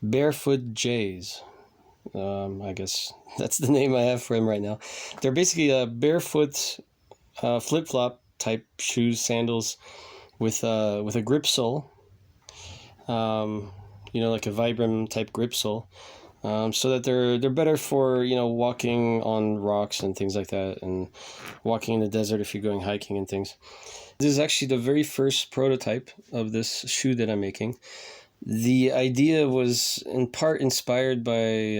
Barefoot J's. I guess that's the name I have for them right now. They're basically a barefoot flip-flop type shoes, sandals with a grip sole. Like a Vibram type grip sole. So that they're better for walking on rocks and things like that, and walking in the desert if you're going hiking and things. This is actually the very first prototype of this shoe that I'm making. The idea was in part inspired by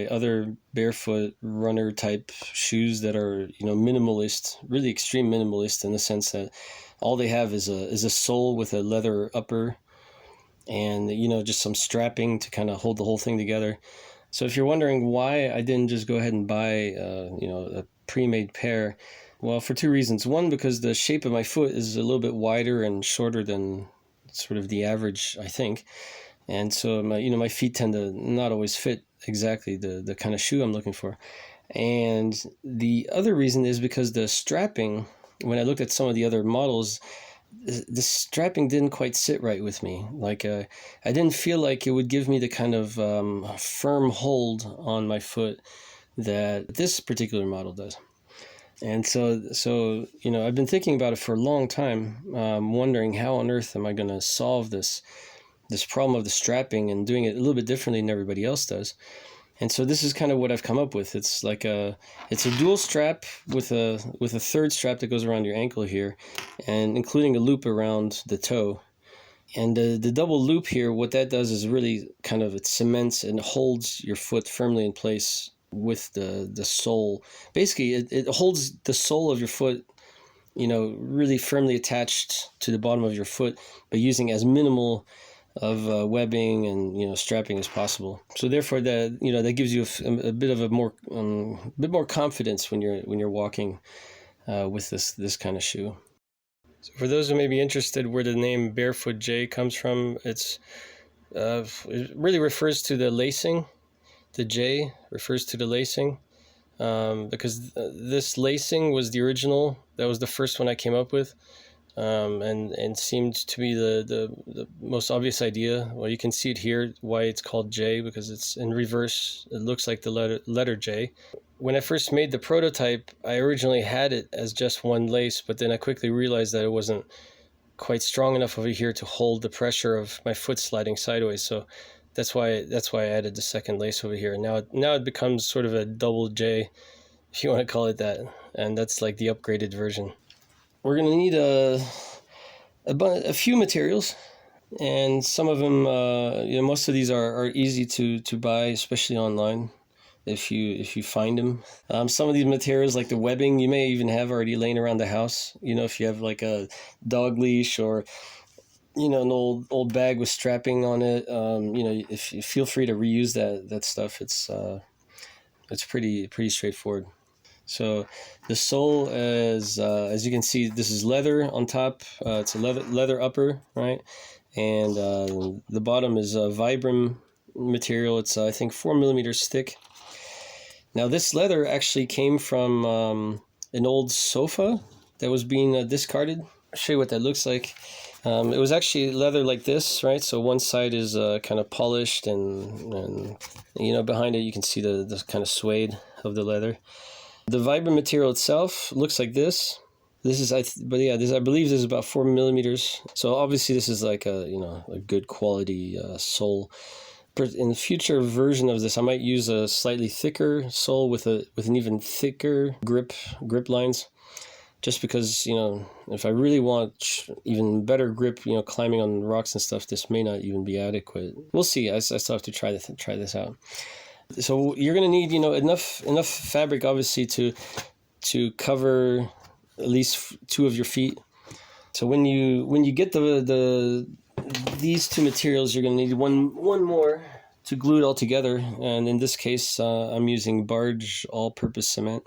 other barefoot runner type shoes that are minimalist, really extreme minimalist, in the sense that all they have is a sole with a leather upper, and just some strapping to kind of hold the whole thing together. So if you're wondering why I didn't just go ahead and buy a pre-made pair, well, for two reasons. One, because the shape of my foot is a little bit wider and shorter than sort of the average, I think, and so my feet tend to not always fit exactly the kind of shoe I'm looking for. And the other reason is because the strapping, when I looked at some of the other models, the strapping didn't quite sit right with me. Like I didn't feel like it would give me the kind of firm hold on my foot that this particular model does. And so I've been thinking about it for a long time, wondering how on earth am I going to solve this problem of the strapping and doing it a little bit differently than everybody else does. And so this is kind of what I've come up with. It's like it's a dual strap with a third strap that goes around your ankle here, and including a loop around the toe. And the double loop here, what that does is really kind of, it cements and holds your foot firmly in place with the sole. Basically, it holds the sole of your foot, really firmly attached to the bottom of your foot, but using as minimal of webbing and strapping as possible. So therefore, that gives you a bit of a bit more confidence when you're walking with this kind of shoe. So for those who may be interested, where the name Barefoot J comes from, it really refers to the lacing. The J refers to the lacing, because this lacing was the original. That was the first one I came up with, and seemed to be the most obvious idea. Well, you can see it here, why it's called J, because it's in reverse. It looks like the letter J. When I first made the prototype, I originally had it as just one lace, but then I quickly realized that it wasn't quite strong enough over here to hold the pressure of my foot sliding sideways. So that's why I added the second lace over here. Now it becomes sort of a double J, if you want to call it that, and that's like the upgraded version. We're going to need a few materials, and some of them, most of these are easy to buy, especially online, if you find them. Some of these materials, like the webbing, you may even have already laying around the house. If you have like a dog leash or an old bag with strapping on it, if you feel free to reuse that stuff. It's pretty straightforward. So the sole is, as you can see, this is leather on top. It's a leather upper, right? And the bottom is a Vibram material. It's I think 4 millimeters thick. Now this leather actually came from an old sofa that was being discarded. I'll show you what that looks like. It was actually leather like this, right? So one side is kind of polished, and behind it you can see the kind of suede of the leather. The Vibram material itself looks like this. This is, I believe this is about 4 millimeters. So obviously this is like a good quality sole. In the future version of this, I might use a slightly thicker sole with an even thicker grip lines. Just because, if I really want even better grip, climbing on rocks and stuff, this may not even be adequate. We'll see. I still have to try this out. So you're going to need, enough fabric, obviously, to cover at least two of your feet. So when you get these two materials, you're going to need one more to glue it all together. And in this case, I'm using Barge all-purpose cement.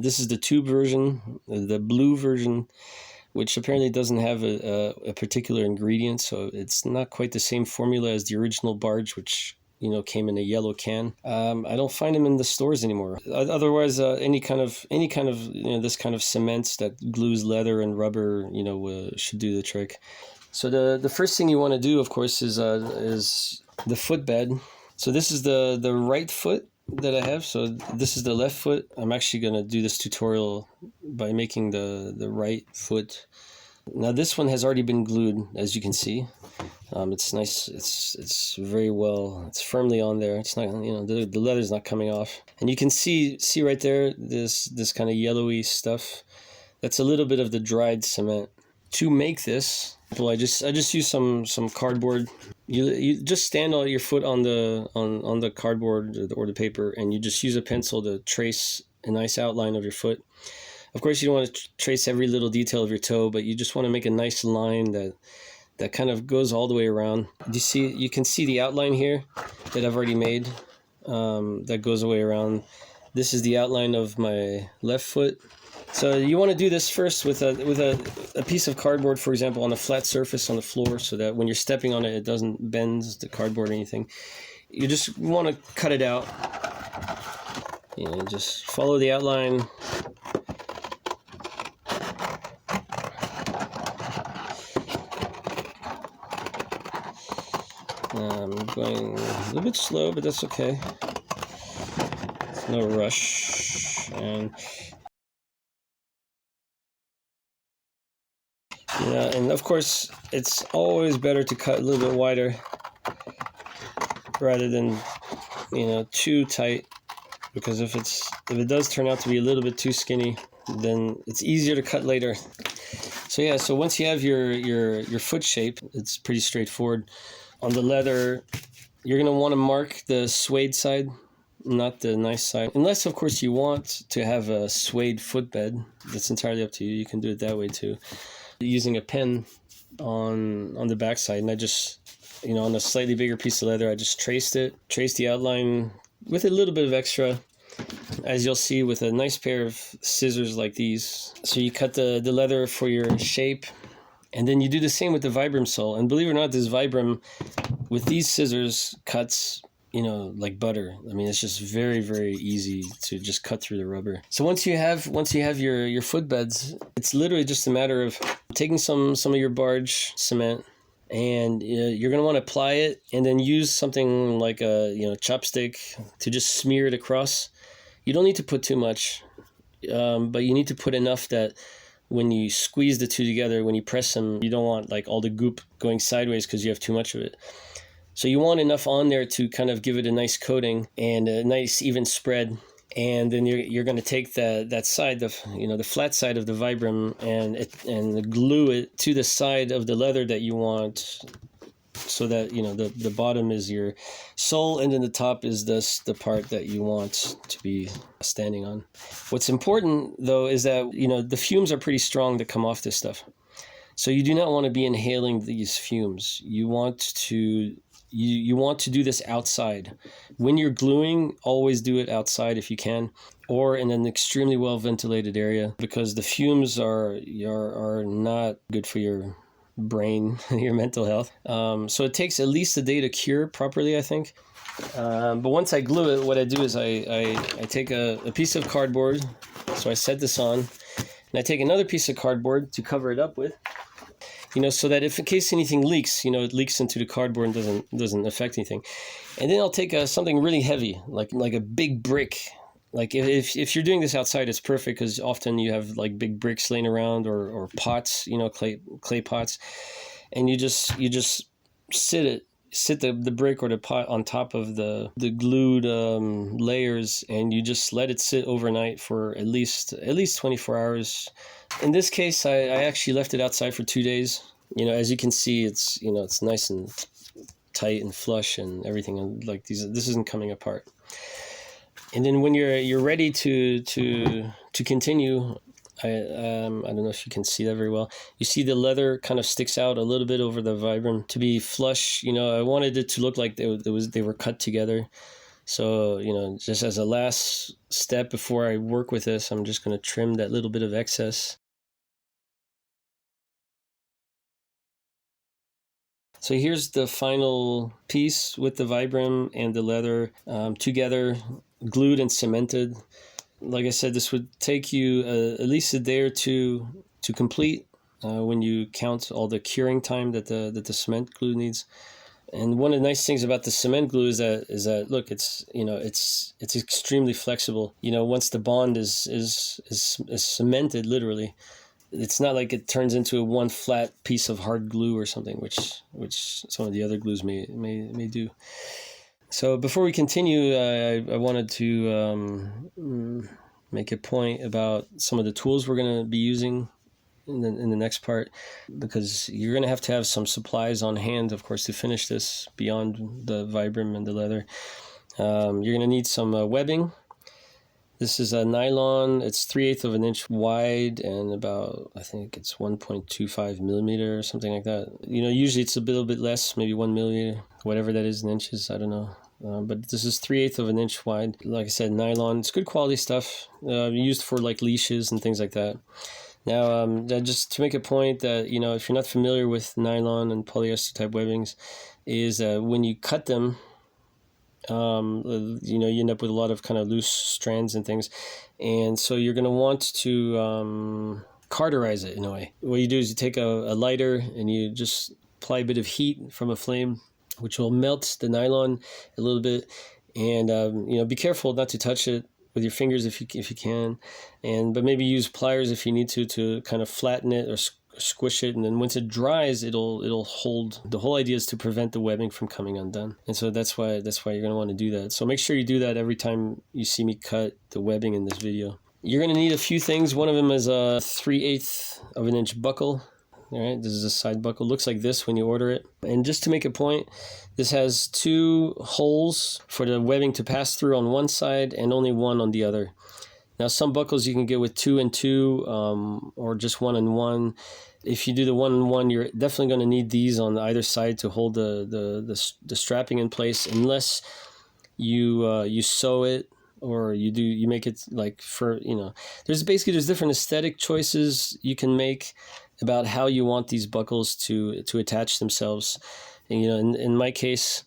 This is the tube version, the blue version, which apparently doesn't have a particular ingredient, so it's not quite the same formula as the original Barge, which came in a yellow can. I don't find them in the stores anymore. Otherwise, any kind of this kind of cement that glues leather and rubber, should do the trick. So the first thing you want to do, of course, is the footbed. So this is the right foot that I have. So this is the left foot. I'm actually going to do this tutorial by making the right foot. Now this one has already been glued, as you can see. It's nice. It's very well. It's firmly on there. It's not, you know, the leather's not coming off. And you can see right there this kind of yellowy stuff. That's a little bit of the dried cement. To make this, well, I just use some cardboard. You just stand all your foot on the cardboard or the paper, and you just use a pencil to trace a nice outline of your foot. Of course, you don't want to trace every little detail of your toe, but you just want to make a nice line that kind of goes all the way around. You can see the outline here that I've already made, that goes all the way around. This is the outline of my left foot. So you want to do this first with a piece of cardboard, for example, on a flat surface on the floor, so that when you're stepping on it, it doesn't bend the cardboard or anything. You just want to cut it out. You know, just follow the outline. I'm going a little bit slow, but that's okay. It's no rush. And of course, it's always better to cut a little bit wider rather than, you know, too tight, because if it does turn out to be a little bit too skinny, then it's easier to cut later. So yeah, so once you have your foot shape, it's pretty straightforward. On the leather, you're going to want to mark the suede side, not the nice side. Unless, of course, you want to have a suede footbed. That's entirely up to you. You can do it that way too. Using a pen on the back side, and I just, you know, on a slightly bigger piece of leather, I just traced the outline with a little bit of extra, as you'll see with a nice pair of scissors like these. So you cut the leather for your shape, and then you do the same with the Vibram sole. And believe it or not, this Vibram with these scissors cuts, you know, like butter. I mean, it's just very, very easy to just cut through the rubber. So once you have your footbeds, it's literally just a matter of taking some of your barge cement, and you're going to want to apply it, and then use something like a, you know, chopstick to just smear it across. You don't need to put too much, but you need to put enough that when you squeeze the two together, when you press them, you don't want like all the goop going sideways because you have too much of it. So you want enough on there to kind of give it a nice coating and a nice even spread. And then you're going to take that side, the flat side of the Vibram, and glue it to the side of the leather that you want, so that, you know, the bottom is your sole, and then the top is the part that you want to be standing on. What's important though is that, you know, the fumes are pretty strong that come off this stuff. So you do not want to be inhaling these fumes. You want to do this outside. When you're gluing, always do it outside if you can, or in an extremely well ventilated area, because the fumes are not good for your brain, your mental health. So it takes at least a day to cure properly, I think. But once I glue it, what I do is I take a piece of cardboard. So I set this on, and I take another piece of cardboard to cover it up with, you know, so that if in case anything leaks, you know, it leaks into the cardboard and doesn't affect anything. And then I'll take something really heavy, like a big brick. Like if you're doing this outside, it's perfect, because often you have like big bricks laying around, or pots, you know, clay pots, and you just sit the brick or the pot on top of the glued layers, and you just let it sit overnight for at least 24 hours. In this case, I actually left it outside for 2 days. You know, as you can see, it's, you know, it's nice and tight and flush and everything, and like this isn't coming apart. And then when you're ready to continue, I don't know if you can see that very well. You see the leather kind of sticks out a little bit over the Vibram to be flush. You know, I wanted it to look like they were cut together. So, you know, just as a last step before I work with this, I'm just going to trim that little bit of excess. So here's the final piece with the Vibram and the leather together, glued and cemented. Like I said, this would take you at least a day or two to complete when you count all the curing time that the cement glue needs. And one of the nice things about the cement glue is that look, it's it's extremely flexible. Once the bond is cemented, literally, it's not like it turns into one flat piece of hard glue or something, which some of the other glues may do. So before we continue, I wanted to make a point about some of the tools we're going to be using in the next part, because you're going to have some supplies on hand, of course, to finish this beyond the Vibram and the leather. You're going to need some webbing. This is a nylon. It's 3/8 of an inch wide and about, I think it's 1.25 millimeter or something like that. Usually it's a little bit less, maybe 1 millimeter, whatever that is in inches, I don't know. But this is 3/8 of an inch wide. Like I said, nylon. It's good quality stuff, used for like leashes and things like that. Now, just to make a point that, if you're not familiar with nylon and polyester type webbings, is when you cut them, you end up with a lot of kind of loose strands and things. And so you're going to want to cauterize it in a way. What you do is you take a lighter and you just apply a bit of heat from a flame, which will melt the nylon a little bit. And, be careful not to touch it with your fingers if you can, but maybe use pliers if you need to kind of flatten it or squish it, and then once it dries, it'll hold. The whole idea is to prevent the webbing from coming undone, and so that's why you're going to want to do that. So make sure you do that every time you see me cut the webbing in this video. You're going to need a few things. One of them is a 3/8 of an inch buckle. All right, this is a side buckle. Looks like this when you order it. And just to make a point, this has 2 holes for the webbing to pass through on one side and only one on the other. Now, some buckles you can get with 2 and 2, or just 1 and 1. If you do the 1 and 1, you're definitely going to need these on either side to hold the strapping in place, unless you sew it, or you make it like for, there's different aesthetic choices you can make about how you want these buckles to attach themselves. And, in my case,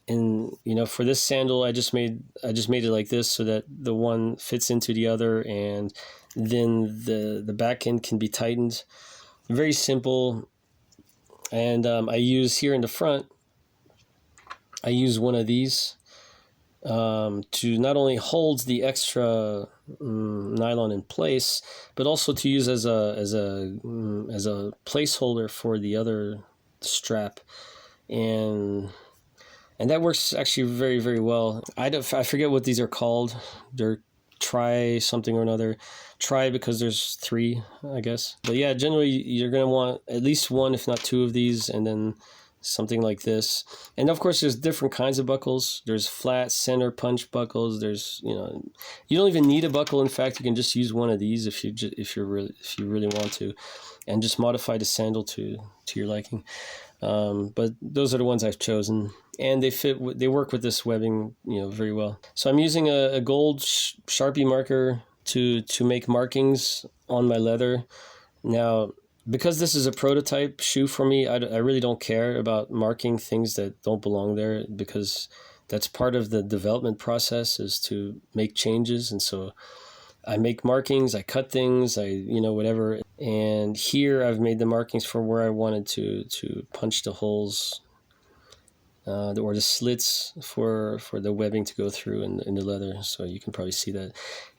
for this sandal, I just made it like this so that the one fits into the other, and then the back end can be tightened. Very simple. And I use here in the front, I use one of these to not only hold the extra nylon in place, but also to use as a placeholder for the other strap, and that works actually very, very well. I forget what these are called. They're Tri something or another. Tri because there's 3, I guess. But yeah, generally you're going to want at least 1, if not 2 of these, and then something like this. And of course, there's different kinds of buckles. There's flat center punch buckles. There's, you don't even need a buckle. In fact, you can just use one of these if you really want to, and just modify the sandal to your liking. But those are the ones I've chosen, and they work with this webbing, very well. So I'm using a gold Sharpie marker to make markings on my leather. Now, because this is a prototype shoe for me, I really don't care about marking things that don't belong there, because that's part of the development process, is to make changes. And so I make markings, I cut things, whatever. And here I've made the markings for where I wanted to punch the holes, or the slits for the webbing to go through in the leather. So you can probably see that.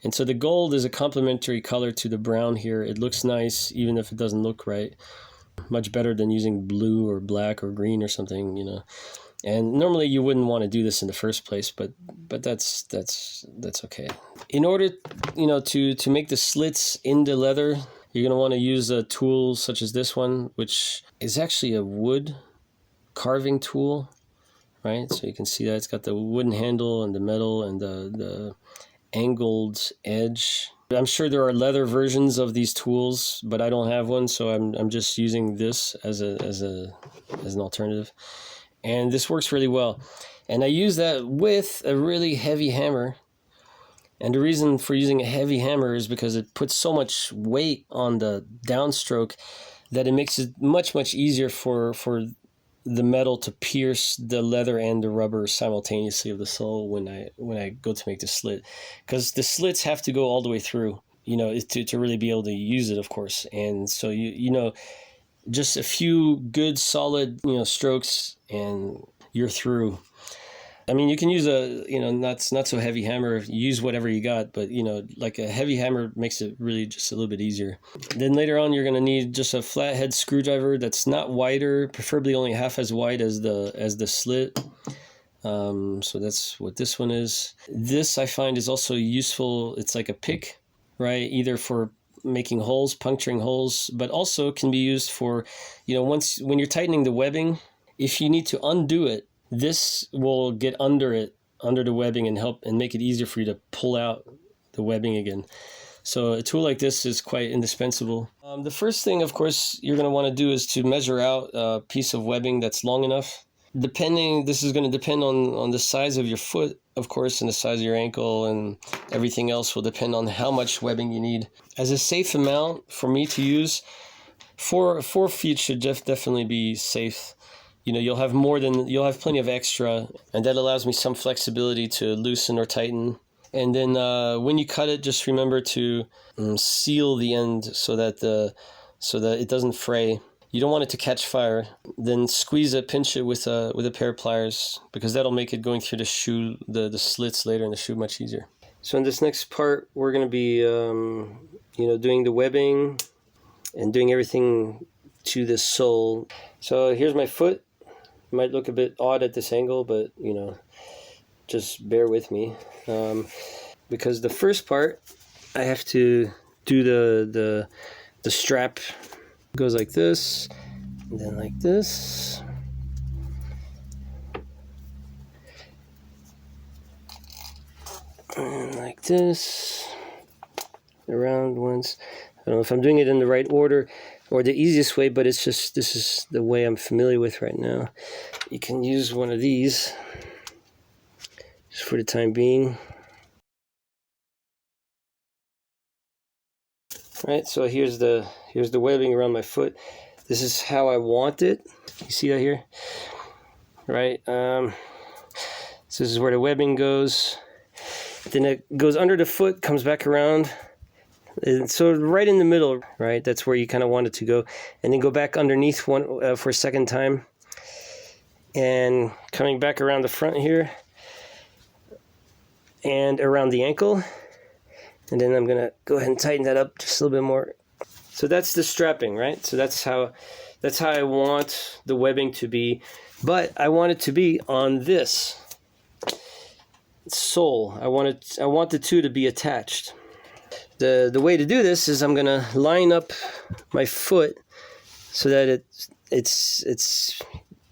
And so the gold is a complementary color to the brown here. It looks nice, even if it doesn't look right. Much better than using blue or black or green or something, And normally you wouldn't want to do this in the first place, but that's okay. In order, to make the slits in the leather, you're going to want to use a tool such as this one, which is actually a wood carving tool, right? So you can see that it's got the wooden handle and the metal and the angled edge. I'm sure there are leather versions of these tools, but I don't have one, so I'm just using this as an alternative. And this works really well. And I use that with a really heavy hammer. And the reason for using a heavy hammer is because it puts so much weight on the downstroke that it makes it much, much easier for the metal to pierce the leather and the rubber simultaneously of the sole when I go to make the slit. Because the slits have to go all the way through, to really be able to use it, of course. And so, just a few good solid, strokes and you're through. I mean, you can use a, not so heavy hammer. Use whatever you got, but like a heavy hammer makes it really just a little bit easier. Then later on, you're gonna need just a flathead screwdriver that's not wider, preferably only half as wide as the slit. So that's what this one is. This I find is also useful. It's like a pick, right? Either for making holes, puncturing holes, but also can be used for, when you're tightening the webbing, if you need to undo it, this will get under the webbing and help and make it easier for you to pull out the webbing again. So a tool like this is quite indispensable. The first thing, of course, you're going to want to do is to measure out a piece of webbing that's long enough. This is going to depend on the size of your foot, of course, and the size of your ankle, and everything else will depend on how much webbing you need. As a safe amount for me to use, 4 feet should definitely be safe. You'll have plenty of extra, and that allows me some flexibility to loosen or tighten. And then when you cut it, just remember to seal the end so that it doesn't fray. You don't want it to catch fire. Then squeeze it, pinch it with a pair of pliers, because that'll make it going through the shoe, the slits later in the shoe much easier. So in this next part, we're going to be doing the webbing and doing everything to the sole. So here's my foot. It might look a bit odd at this angle, but just bear with me, because the first part I have to do the strap. It goes like this, and then like this, and like this, around once. I don't know if I'm doing it in the right order or the easiest way, but this is the way I'm familiar with right now. You can use one of these just for the time being. All right, so here's the webbing around my foot. This is how I want it. You see that here? Right. So this is where the webbing goes. Then it goes under the foot, comes back around. And so right in the middle, right? That's where you kind of want it to go. And then go back underneath one for a second time. And coming back around the front here. And around the ankle. And then I'm going to go ahead and tighten that up just a little bit more. So that's the strapping, right? So that's how I want the webbing to be. But I want it to be on this sole. I want the two to be attached. The way to do this is I'm going to line up my foot so that it's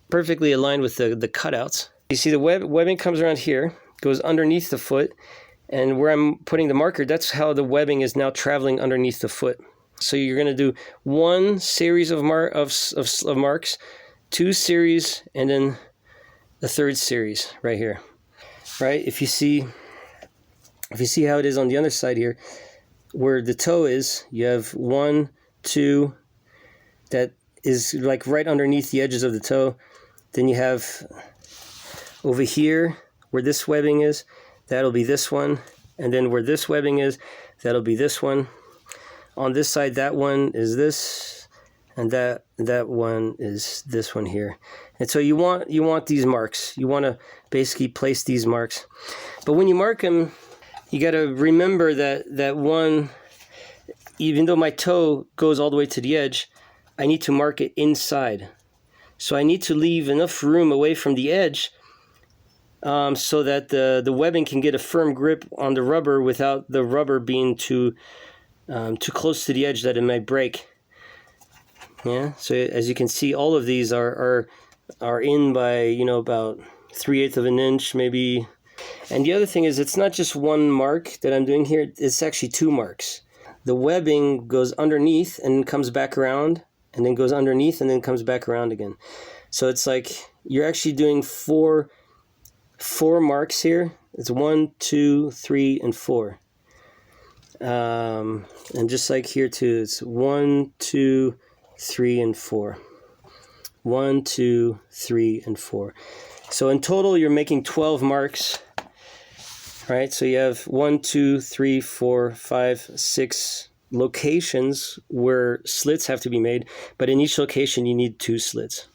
perfectly aligned with the cutouts. You see the webbing comes around here, goes underneath the foot, and where I'm putting the marker, that's how the webbing is now traveling underneath the foot. So you're going to do one series of marks, 2 series, and then the 3rd series right here. Right? If you see how it is on the other side here, where the toe is, you have 1, 2, that is like right underneath the edges of the toe. Then you have over here where this webbing is, that'll be this one. And then where this webbing is, that'll be this one. On this side, that one is this, and that one is this one here. And so you want these marks. You want to basically place these marks. But when you mark them, you got to remember that one, even though my toe goes all the way to the edge, I need to mark it inside. So I need to leave enough room away from the edge so that the webbing can get a firm grip on the rubber without the rubber being too close to the edge that it might break. Yeah. So as you can see, all of these are in by about 3/8 of an inch maybe. And the other thing is, it's not just one mark that I'm doing here, it's actually 2 marks. The webbing goes underneath and comes back around, and then goes underneath and then comes back around again. So it's like you're actually doing four marks here. It's 1, 2, 3, and 4. And just like here too, it's 1, 2, 3, and 4. 1, 2, 3, and 4. So in total, you're making 12 marks. Right, so you have 1, 2, 3, 4, 5, 6, locations where slits have to be made, but in each location you need 2 slits.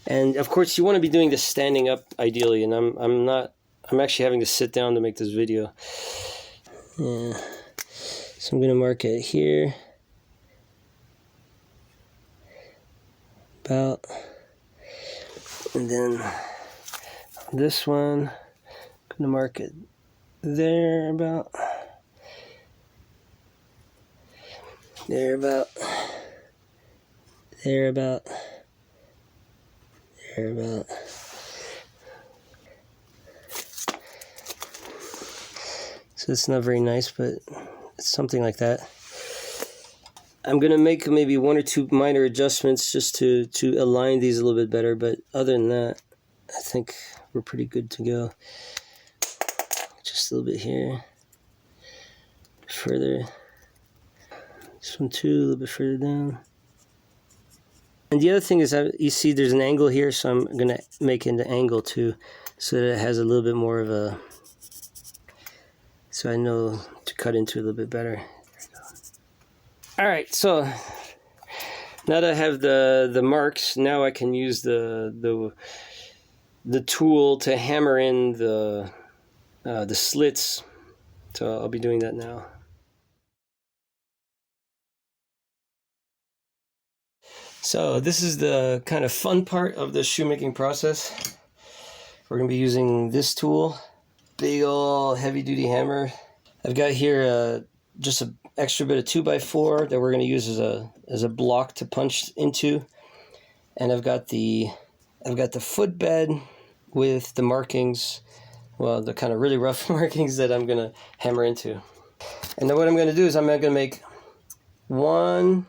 And of course you want to be doing this standing up ideally, and I'm actually having to sit down to make this video. Yeah. So I'm going to mark it here. About. And then this one, I'm going to mark it there about. There about. There about. There about. So it's not very nice, but it's something like that. I'm going to make maybe 1 or 2 minor adjustments just to align these a little bit better, but other than that, I think we're pretty good to go. Just a little bit here. Further. This one too, a little bit further down. And the other thing is that you see there's an angle here, so I'm going to make it an angle too, so that it has a little bit more of a, so I know to cut into it a little bit better. All right, so now that I have the marks, now I can use the tool to hammer in the slits. So I'll be doing that now. So this is the kind of fun part of the shoemaking process. We're going to be using this tool, big old heavy-duty hammer. I've got here just an extra bit of 2x4 that we're going to use as a block to punch into, and I've got the footbed with the markings, well, the kind of really rough markings that I'm going to hammer into. And then what I'm going to do is I'm going to make 1,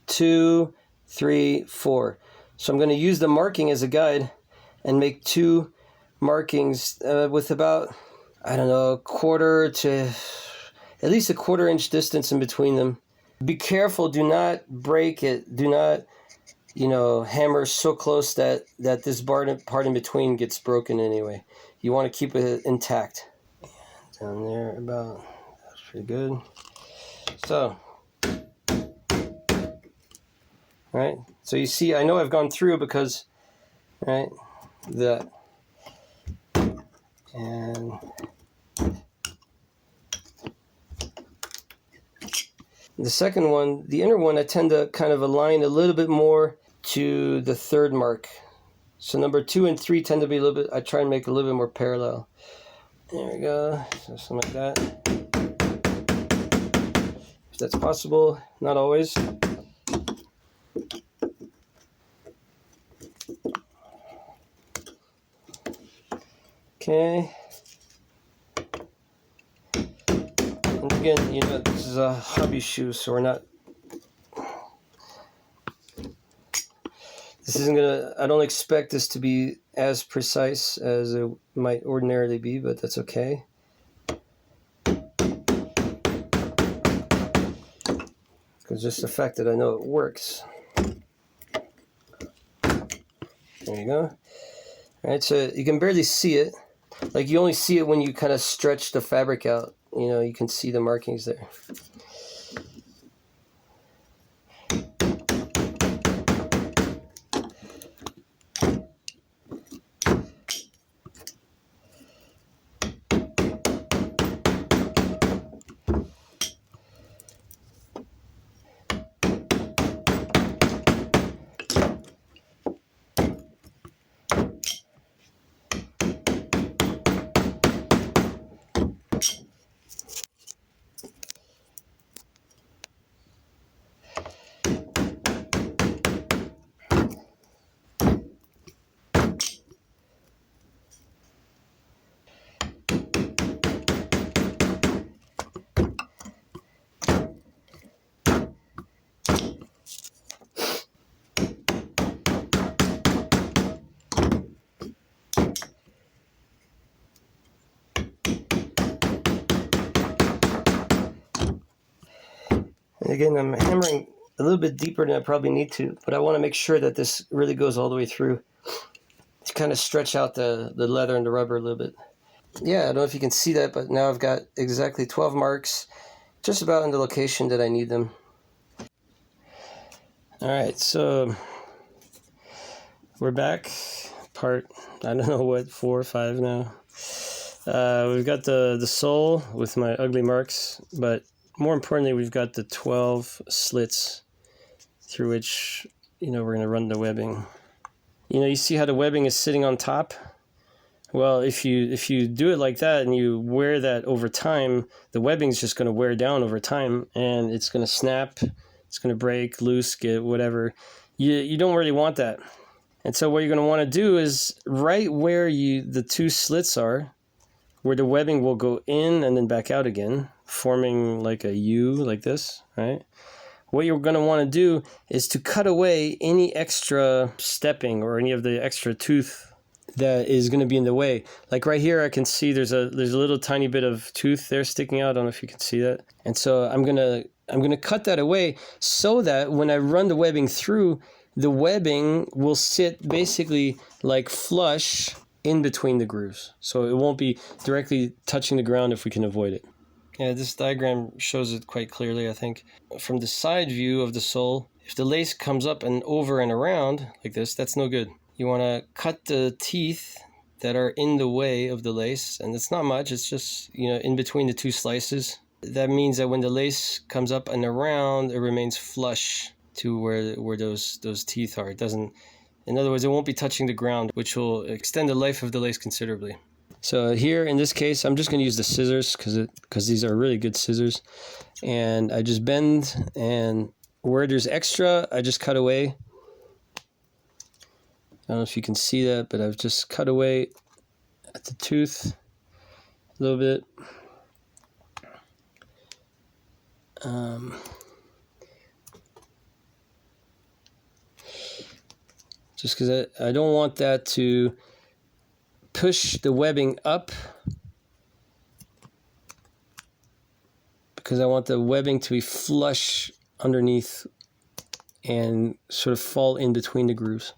2, 3, 4. So I'm going to use the marking as a guide and make 2 markings with about, I don't know, a quarter to at least a 1/4 inch distance in between them. Be careful, do not break it. Do not, hammer so close that this part in between gets broken anyway. You want to keep it intact. Down there about, that's pretty good. So, right, so you see, I know I've gone through because, right, that, and the second one, the inner one, I tend to kind of align a little bit more to the 3rd mark. So number 2 and 3 tend to be a little bit, I try and make a little bit more parallel. There we go, so something like that. If that's possible, not always. Okay. And again, this is a hobby shoe, so we're not, this isn't gonna, I don't expect this to be as precise as it might ordinarily be, but that's okay. Because just the fact that I know it works. There you go. All right, so you can barely see it. Like, you only see it when you kind of stretch the fabric out. You can see the markings there. And again, I'm hammering a little bit deeper than I probably need to, but I want to make sure that this really goes all the way through to kind of stretch out the leather and the rubber a little bit. Yeah, I don't know if you can see that, but now I've got exactly 12 marks, just about in the location that I need them. All right, so we're back. Part, I don't know what, 4 or 5 now. We've got the sole with my ugly marks, but more importantly, we've got the 12 slits through which, we're going to run the webbing. You see how the webbing is sitting on top? Well, if you do it like that and you wear that over time, the webbing is just going to wear down over time, and it's going to snap, it's going to break, loose, get whatever. You don't really want that. And so what you're going to want to do is right where the 2 slits are, where the webbing will go in and then back out again, forming like a U like this, right? What you're going to want to do is to cut away any extra stepping or any of the extra tooth that is going to be in the way. Like right here, I can see there's a little tiny bit of tooth there sticking out. I don't know if you can see that. And so I'm going to cut that away so that when I run the webbing through, the webbing will sit basically like flush in between the grooves. So it won't be directly touching the ground if we can avoid it. Yeah, this diagram shows it quite clearly, I think. From the side view of the sole, if the lace comes up and over and around like this, that's no good. You want to cut the teeth that are in the way of the lace, and it's not much, it's just, in between the 2 slices. That means that when the lace comes up and around, it remains flush to where those teeth are. It doesn't, in other words, it won't be touching the ground, which will extend the life of the lace considerably. So here in this case, I'm just going to use the scissors because these are really good scissors. And I just bend, and where there's extra, I just cut away. I don't know if you can see that, but I've just cut away at the tooth a little bit. Just because I don't want that to push the webbing up, because I want the webbing to be flush underneath and sort of fall in between the grooves.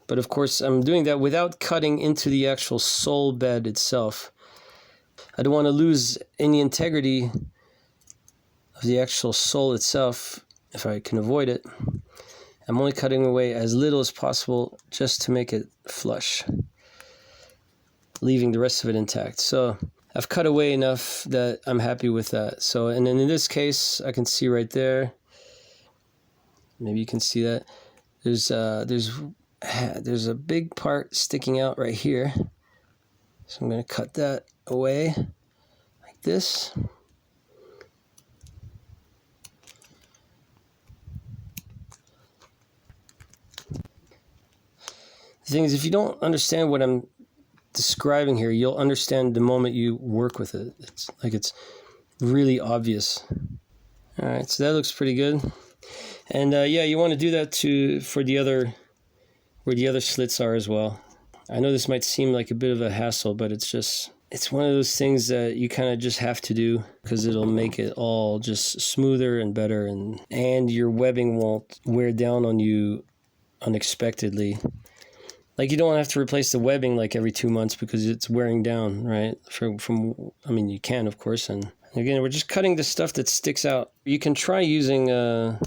But of course, I'm doing that without cutting into the actual sole bed itself. I don't want to lose any integrity of the actual sole itself if I can avoid it. I'm only cutting away as little as possible just to make it flush, leaving the rest of it intact. So I've cut away enough that I'm happy with that. So, and then in this case, I can see right there, maybe you can see that, there's a big part sticking out right here. So I'm going to cut that away like this. The thing is, if you don't understand what I'm describing here, you'll understand the moment you work with it. It's really obvious. All right, so that looks pretty good. And yeah, you want to do that for the other, where the other slits are as well. I know this might seem like a bit of a hassle, but it's one of those things that you kind of just have to do because it'll make it all just smoother and better, and your webbing won't wear down on you unexpectedly. Like, you don't have to replace the webbing like every 2 months because it's wearing down, right? I mean, you can, of course. And again, we're just cutting the stuff that sticks out. You can try using an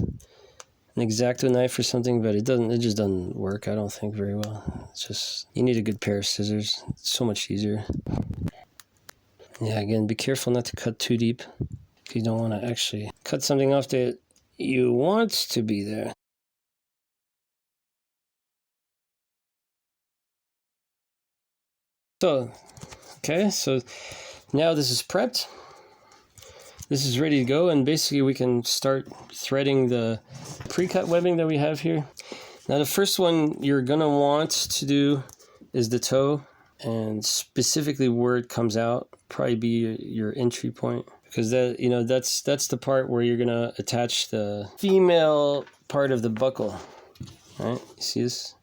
X-Acto knife or something, but it just doesn't work, I don't think, very well. It's just, you need a good pair of scissors. It's so much easier. Yeah, again, be careful not to cut too deep. You don't want to actually cut something off that you want to be there. So, okay, so now this is prepped. This is ready to go, and basically we can start threading the pre-cut webbing that we have here. Now the first one you're going to want to do is the toe, and specifically where it comes out, probably be your entry point, because that, that's the part where you're going to attach the female part of the buckle. All right, you see this?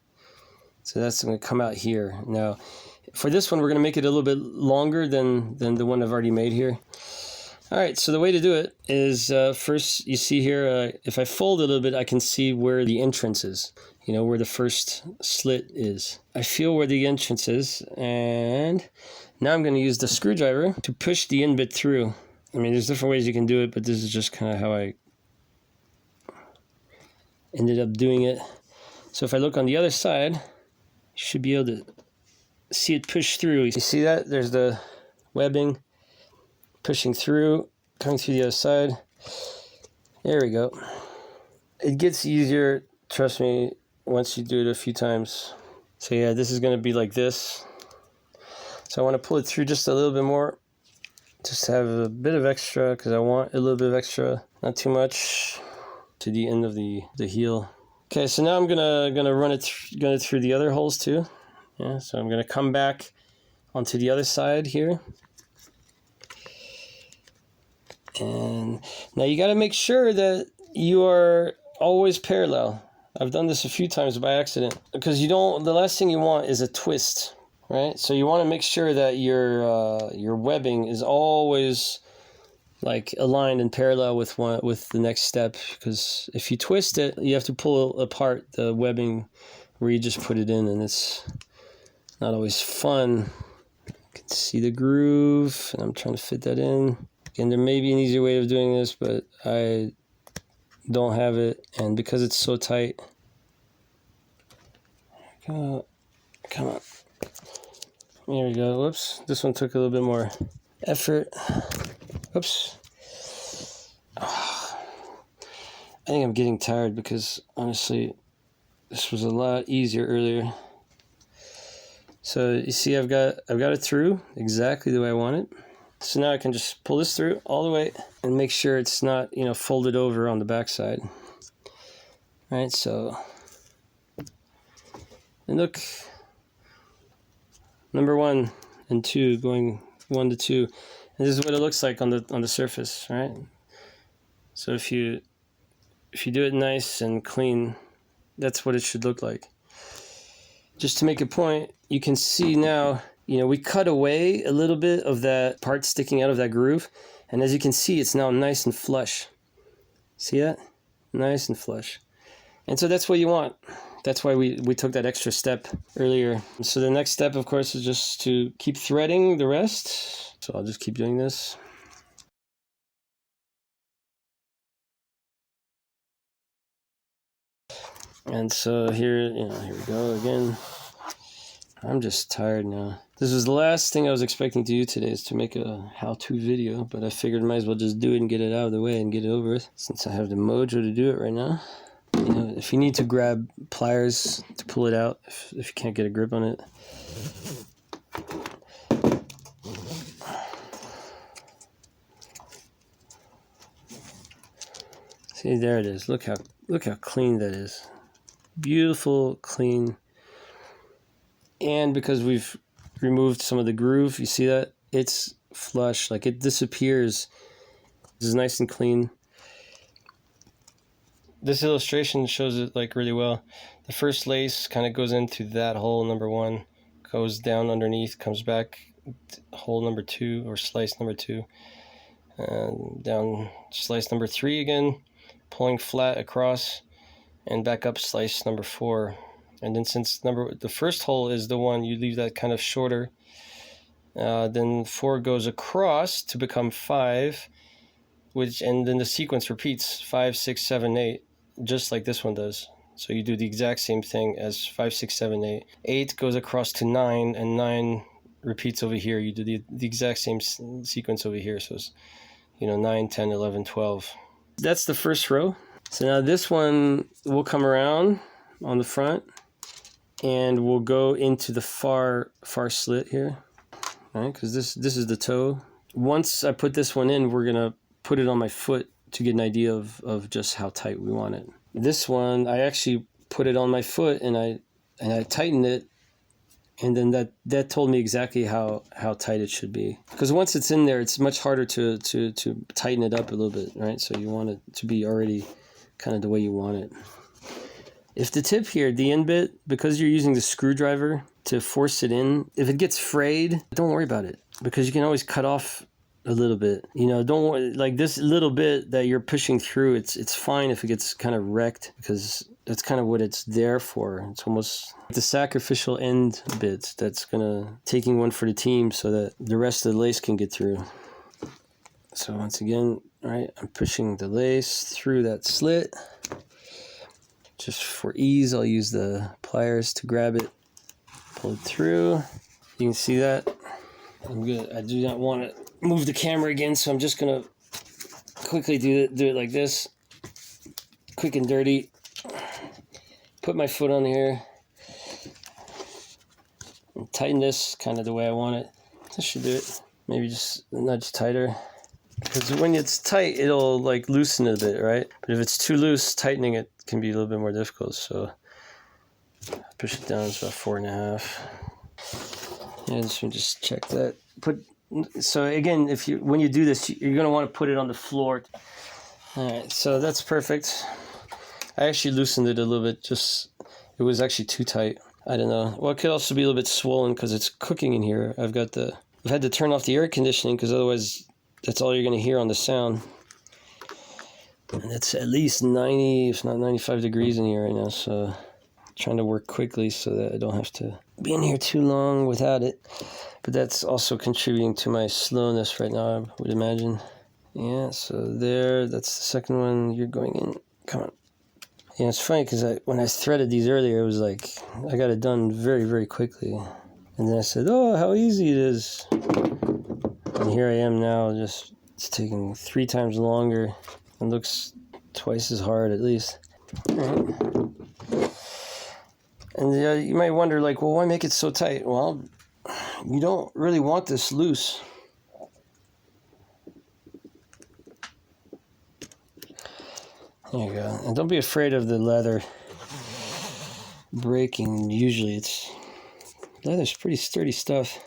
So that's going to come out here. Now, for this one, we're going to make it a little bit longer than the one I've already made here. All right, so the way to do it is first, you see here, if I fold a little bit, I can see where the entrance is, where the first slit is. I feel where the entrance is, and now I'm going to use the screwdriver to push the end bit through. I mean, there's different ways you can do it, but this is just kind of how I ended up doing it. So if I look on the other side, you should be able to see it push through. You see that? There's the webbing pushing through, coming through the other side. There we go. It gets easier, trust me, once you do it a few times. So yeah, this is going to be like this. So I want to pull it through just a little bit more, just to have a bit of extra, because I want a little bit of extra, not too much, to the end of the heel. Okay, so now I'm gonna run it through the other holes too. Yeah, so I'm gonna come back onto the other side here. And now you got to make sure that you are always parallel. I've done this a few times by accident, because the last thing you want is a twist, right? So you want to make sure that your webbing is always like aligned and parallel with the next step, because if you twist it, you have to pull apart the webbing where you just put it in, and it's not always fun. You can see the groove, and I'm trying to fit that in. Again, there may be an easier way of doing this, but I don't have it, and because it's so tight. Come on. There we go. Whoops. This one took a little bit more effort. Oops. I think I'm getting tired because honestly, this was a lot easier earlier. So you see, I've got it through exactly the way I want it. So now I can just pull this through all the way and make sure it's not, folded over on the backside. All right, so, and look, number 1 and 2 going 1 to 2. And this is what it looks like on the surface, right? So if you do it nice and clean, that's what it should look like. Just to make a point, you can see now, we cut away a little bit of that part sticking out of that groove. And as you can see, it's now nice and flush. See that? Nice and flush. And so that's what you want. That's why we took that extra step earlier. So the next step, of course, is just to keep threading the rest. So I'll just keep doing this. And so here we go again. I'm just tired now. This was the last thing I was expecting to do today, is to make a how-to video, but I figured I might as well just do it and get it out of the way and get it over with, since I have the mojo to do it right now. If you need to grab pliers to pull it out, if you can't get a grip on it. See, there it is. Look how clean that is. Beautiful, clean. And because we've removed some of the groove, you see that? It's flush, like it disappears. This is nice and clean. This illustration shows it like really well. The first lace kind of goes into that hole, number 1, goes down underneath, comes back, hole number 2 or slice number 2, and down slice number 3 again, pulling flat across, and back up slice number 4. And then since the first hole is the one, you leave that kind of shorter. Then 4 goes across to become 5, and then the sequence repeats 5, 6, 7, 8, just like this one does. So you do the exact same thing as 5, 6, 7, 8. 8 goes across to 9, and 9 repeats over here. You do the exact same sequence over here. So it's 9, 10, 11, 12. That's the first row. So now this one will come around on the front, and we'll go into the far slit here, right? Because this is the toe. Once I put this one in, we're gonna put it on my foot to get an idea of just how tight we want it. This one, I actually put it on my foot and I tightened it, and then that told me exactly how tight it should be. Because once it's in there, it's much harder to tighten it up a little bit, right? So you want it to be already kind of the way you want it. If the tip here, the end bit, because you're using the screwdriver to force it in, if it gets frayed, don't worry about it, because you can always cut off a little bit. Don't worry, like this little bit that you're pushing through, it's fine if it gets kind of wrecked, because that's kind of what it's there for. It's almost the sacrificial end bit that's taking one for the team so that the rest of the lace can get through. So once again, right, I'm pushing the lace through that slit. Just for ease, I'll use the pliers to grab it, pull it through. You can see that. I'm good. I do not want to move the camera again, so I'm just gonna quickly do it like this, quick and dirty. Put my foot on here, and tighten this kind of the way I want it. This should do it. Maybe just a nudge tighter. Because when it's tight, it'll like loosen it a bit, right? But if it's too loose, tightening it can be a little bit more difficult. So push it down. It's about 4.5. And so just check that. So again, when you do this, you're gonna want to put it on the floor. All right, so that's perfect. I actually loosened it a little bit. It was actually too tight. I don't know. Well, it could also be a little bit swollen because it's cooking in here. I've had to turn off the air conditioning because otherwise that's all you're going to hear on the sound. And it's at least 90, if not 95 degrees in here right now. So I'm trying to work quickly so that I don't have to be in here too long without it. But that's also contributing to my slowness right now, I would imagine. Yeah, so that's the second one. You're going in. Come on. Yeah, it's funny because when I threaded these earlier, it was like I got it done very, very quickly. And then I said, oh, how easy it is. And here I am now, it's taking 3 times longer. It looks twice as hard at least. All right. And you might wonder, like, well, why make it so tight? Well, you don't really want this loose. There you go. And don't be afraid of the leather breaking. Usually leather's pretty sturdy stuff.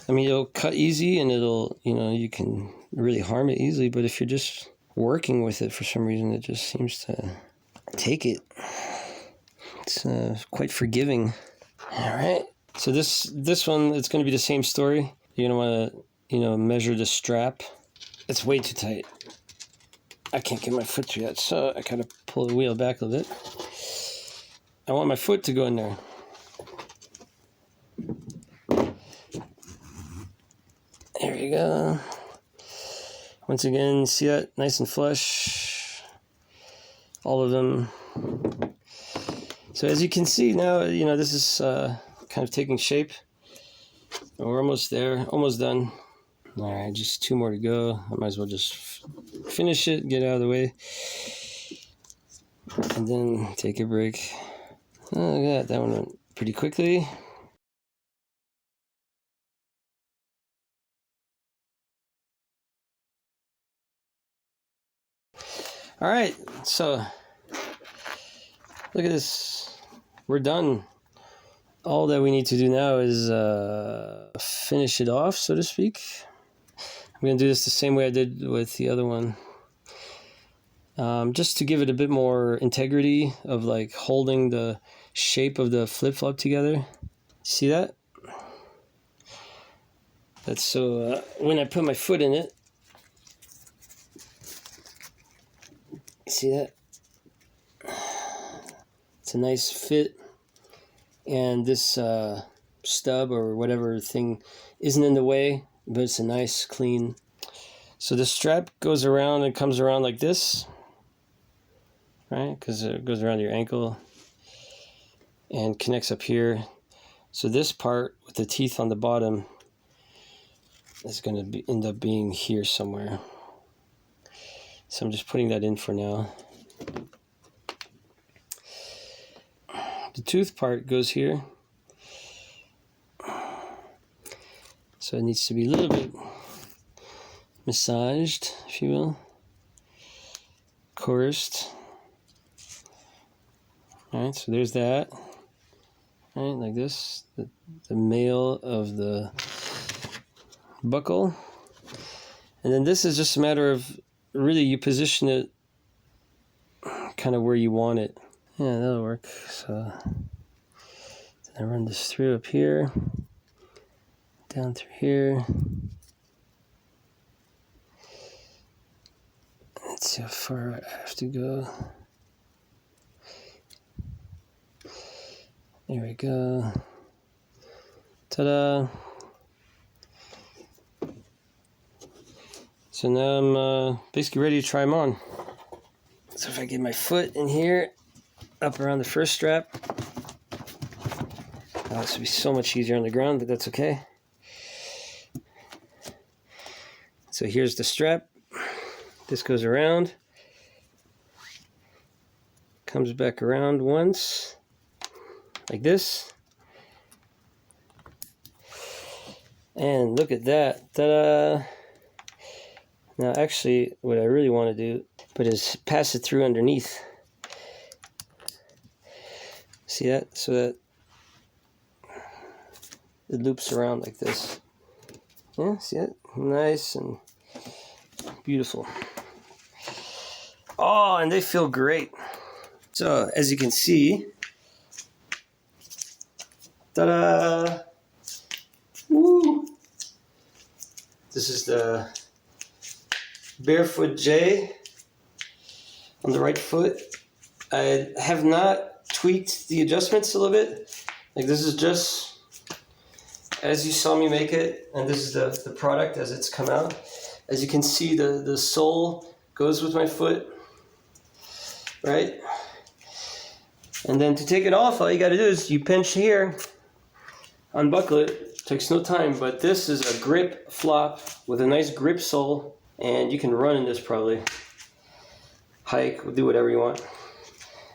I mean, it'll cut easy and you can really harm it easily, but if you're just working with it for some reason, it just seems to take it. It's quite forgiving. All right. So this one, it's going to be the same story. You're going to want to, measure the strap. It's way too tight. I can't get my foot through that, so I kind of pull the wheel back a little bit. I want my foot to go in there. There you go. Once again, see that? Nice and flush. All of them. So as you can see now, this is kind of taking shape. We're almost there, almost done. All right, just 2 more to go. I might as well just finish it, get out of the way, and then take a break. Oh, look at that one went pretty quickly. All right, so look at this. We're done. All that we need to do now is finish it off, so to speak. I'm going to do this the same way I did with the other one. Just to give it a bit more integrity of like holding the shape of the flip-flop together. See that? That's so when I put my foot in it, see that? It's a nice fit, and this stub or whatever thing isn't in the way, but it's a nice clean. So the strap goes around and comes around like this, right? Because it goes around your ankle and connects up here. So this part with the teeth on the bottom is going to end up being here somewhere. So I'm just putting that in for now. The tooth part goes here. So it needs to be a little bit massaged, if you will. Coerced. Alright, so there's that. Right, like this. The male of the buckle. And then this is just a matter of really you position it kind of where you want it. Yeah, that'll work. So I run this through up here, down through here. Let's see how far I have to go. There we go. Ta-da! So now I'm basically ready to try them on. So if I get my foot in here, up around the first strap. Oh, this would be so much easier on the ground, but that's okay. So here's the strap. This goes around. Comes back around once, like this. And look at that. Ta-da! Now actually, what I really want to do, is pass it through underneath. See that? So that it loops around like this. Yeah, see it? Nice and beautiful. Oh, and they feel great. So, as you can see, ta-da! Woo! This is the Barefoot J on the right foot. I have not tweaked the adjustments a little bit. Like, this is just as you saw me make it, and this is the product as it's come out. As you can see, the sole goes with my foot, right? And then to take it off, all you got to do is you pinch here, unbuckle it. Takes no time, but this is a grip flop with a nice grip sole, and you can run in this probably. Hike, do whatever you want.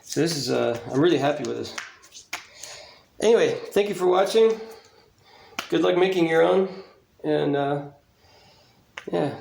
So this is, I'm really happy with this. Anyway, thank you for watching. Good luck making your own, and yeah.